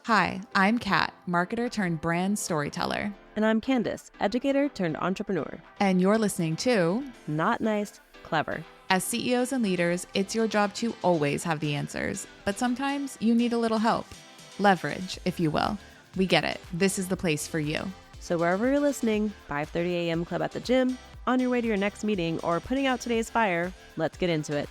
Hi, I'm Kat, marketer turned brand storyteller. And I'm Candice, educator turned entrepreneur. And you're listening to Not Nice, Clever. As CEOs and leaders, it's your job to always have the answers, but sometimes you need a little help. Leverage, if you will. We get it. This is the place for you. So wherever you're listening, 5:30 a.m. club at the gym, on your way to your next meeting, or putting out today's fire, let's get into it.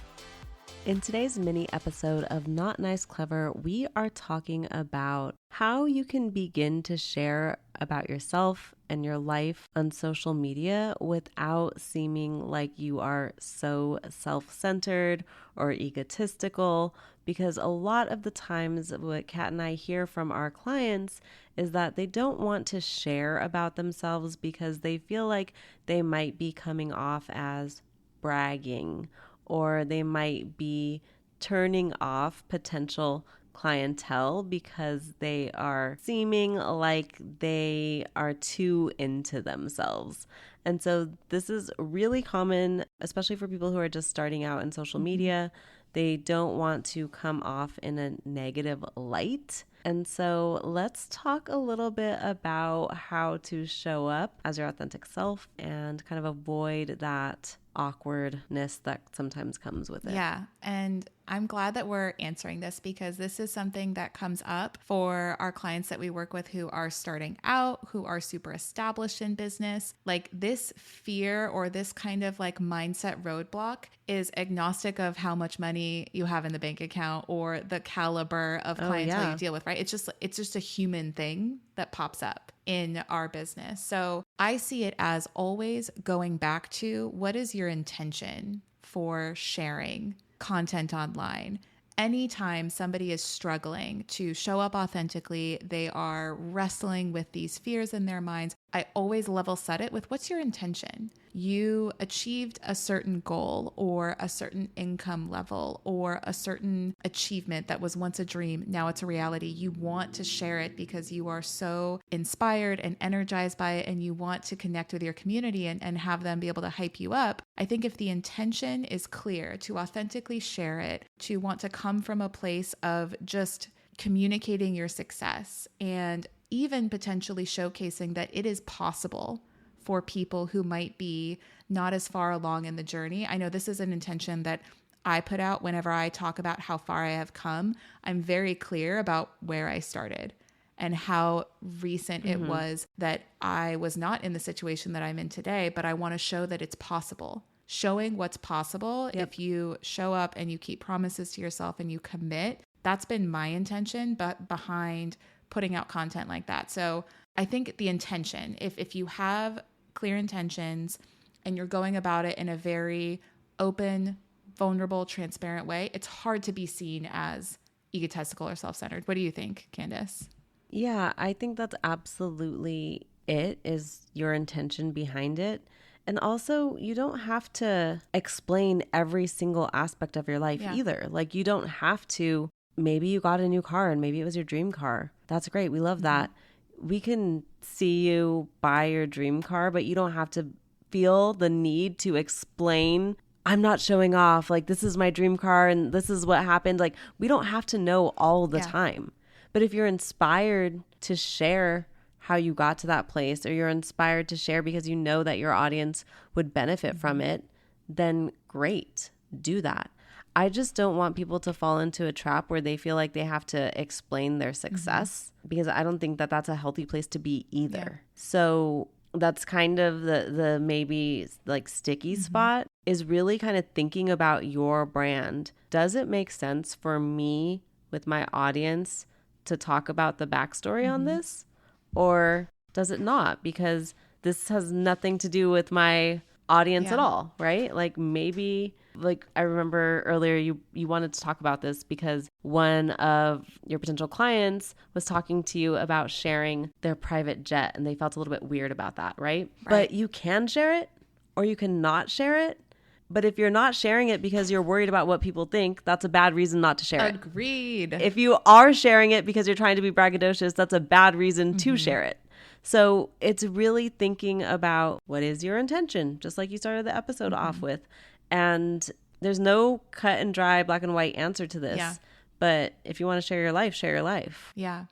In today's mini episode of Not Nice Clever, we are talking about how you can begin to share about yourself and your life on social media without seeming like you are so self-centered or egotistical, because a lot of the times what Kat and I hear from our clients is that they don't want to share about themselves because they feel like they might be coming off as bragging, or they might be turning off potential clientele because they are seeming like they are too into themselves. And so this is really common, especially for people who are just starting out in social media. They don't want to come off in a negative light. And so let's talk a little bit about how to show up as your authentic self and kind of avoid that awkwardness that sometimes comes with it. Yeah. And I'm glad that we're answering this because this is something that comes up for our clients that we work with who are starting out, who are super established in business. Like this fear or this kind of like mindset roadblock is agnostic of how much money you have in the bank account or the caliber of clientele you deal with, right? It's just a human thing that pops up in our business. So I see it as always going back to what is your intention for sharing content online. Anytime somebody is struggling to show up authentically, they are wrestling with these fears in their minds. I always level set it with what's your intention? You achieved a certain goal or a certain income level or a certain achievement that was once a dream. Now it's a reality. You want to share it because you are so inspired and energized by it and you want to connect with your community and have them be able to hype you up. I think if the intention is clear to authentically share it, to want to come from a place of just communicating your success and even potentially showcasing that it is possible for people who might be not as far along in the journey. I know this is an intention that I put out whenever I talk about how far I have come. I'm very clear about where I started and how recent it was that I was not in the situation that I'm in today, but I want to show that it's possible. Showing what's possible. If you show up and you keep promises to yourself and you commit, that's been my intention, but behind putting out content like that. So I think the intention, if you have clear intentions and you're going about it in a very open, vulnerable, transparent way, it's hard to be seen as egotistical or self-centered. What do you think, Candice? Yeah, I think that's absolutely it, is your intention behind it. And also, you don't have to explain every single aspect of your life either. Like, you don't have to. Maybe you got a new car and maybe it was your dream car. That's great. We love that. We can see you buy your dream car, but you don't have to feel the need to explain, I'm not showing off, like this is my dream car and this is what happened. Like, we don't have to know all the time. But if you're inspired to share how you got to that place, or you're inspired to share because you know that your audience would benefit from it, then great, do that. I just don't want people to fall into a trap where they feel like they have to explain their success, because I don't think that that's a healthy place to be either. So that's kind of the maybe like sticky spot, is really kind of thinking about your brand. Does it make sense for me with my audience to talk about the backstory on this, or does it not? Because this has nothing to do with my audience at all, right? Like, maybe, like, I remember earlier you wanted to talk about this because one of your potential clients was talking to you about sharing their private jet, and they felt a little bit weird about that, right? But you can share it or you can not share it. But if you're not sharing it because you're worried about what people think, that's a bad reason not to share it. Agreed. If you are sharing it because you're trying to be braggadocious, that's a bad reason to share it. So it's really thinking about, what is your intention, just like you started the episode off with. And there's no cut and dry, black and white answer to this. But if you want to share your life, share your life. Yeah.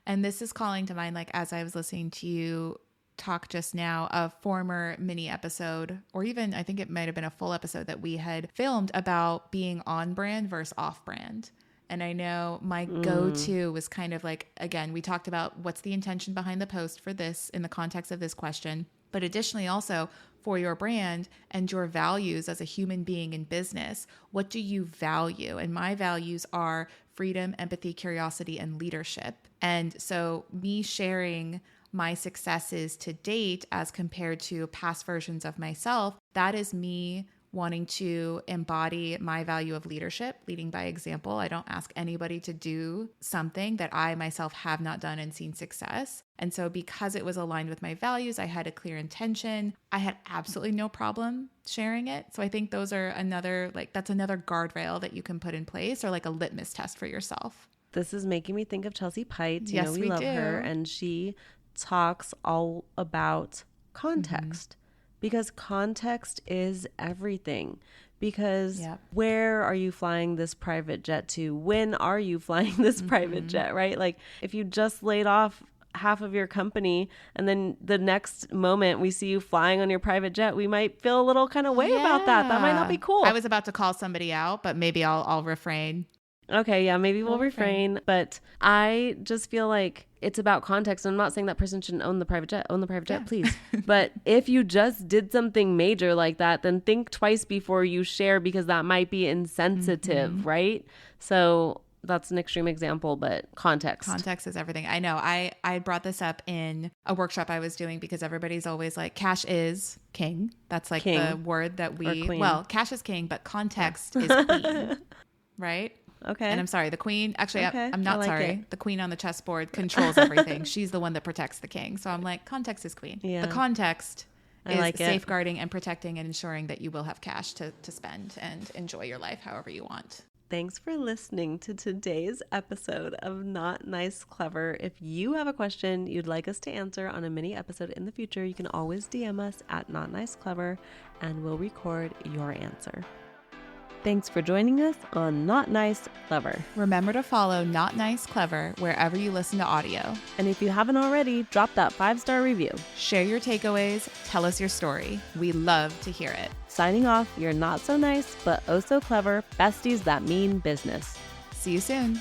And this is calling to mind, like, as I was listening to you talk just now, a former mini episode, or even I think it might have been a full episode that we had filmed about being on brand versus off brand. And I know my go-to was kind of like, again, we talked about what's the intention behind the post for this in the context of this question, but additionally also for your brand and your values as a human being in business. What do you value? And my values are freedom, empathy, curiosity, and leadership. And so me sharing my successes to date as compared to past versions of myself, that is me wanting to embody my value of leadership, leading by example. I don't ask anybody to do something that I myself have not done and seen success. And so because it was aligned with my values, I had a clear intention. I had absolutely no problem sharing it. So I think those are another, like, that's another guardrail that you can put in place, or like a litmus test for yourself. This is making me think of Chelsea Pite. Yes, we love do. her. And she talks all about context, because context is everything. Because where are you flying this private jet to? When are you flying this private jet, right? Like, if you just laid off half of your company and then the next moment we see you flying on your private jet, we might feel a little kind of way about that. That might not be cool. I was about to call somebody out, but maybe I'll refrain. Okay, yeah, maybe we'll refrain. But I just feel like it's about context. I'm not saying that person shouldn't own the private jet. Own the private jet, please. But if you just did something major like that, then think twice before you share, because that might be insensitive, right? So that's an extreme example, but context. Context is everything. I know. I brought this up in a workshop I was doing because everybody's always like, cash is king. That's like the word that cash is king, but context is queen, right? Okay. And I'm sorry, the queen, actually, I'm not sorry. The queen on the chessboard controls everything. She's the one that protects the king. So I'm like, context is queen. Yeah. The context is safeguarding and protecting and ensuring that you will have cash to spend and enjoy your life however you want. Thanks for listening to today's episode of Not Nice Clever. If you have a question you'd like us to answer on a mini episode in the future, you can always DM us at Not Nice Clever and we'll record your answer. Thanks for joining us on Not Nice Clever. Remember to follow Not Nice Clever wherever you listen to audio. And if you haven't already, drop that 5-star review. Share your takeaways. Tell us your story. We love to hear it. Signing off, you're not so nice, but oh so clever besties that mean business. See you soon.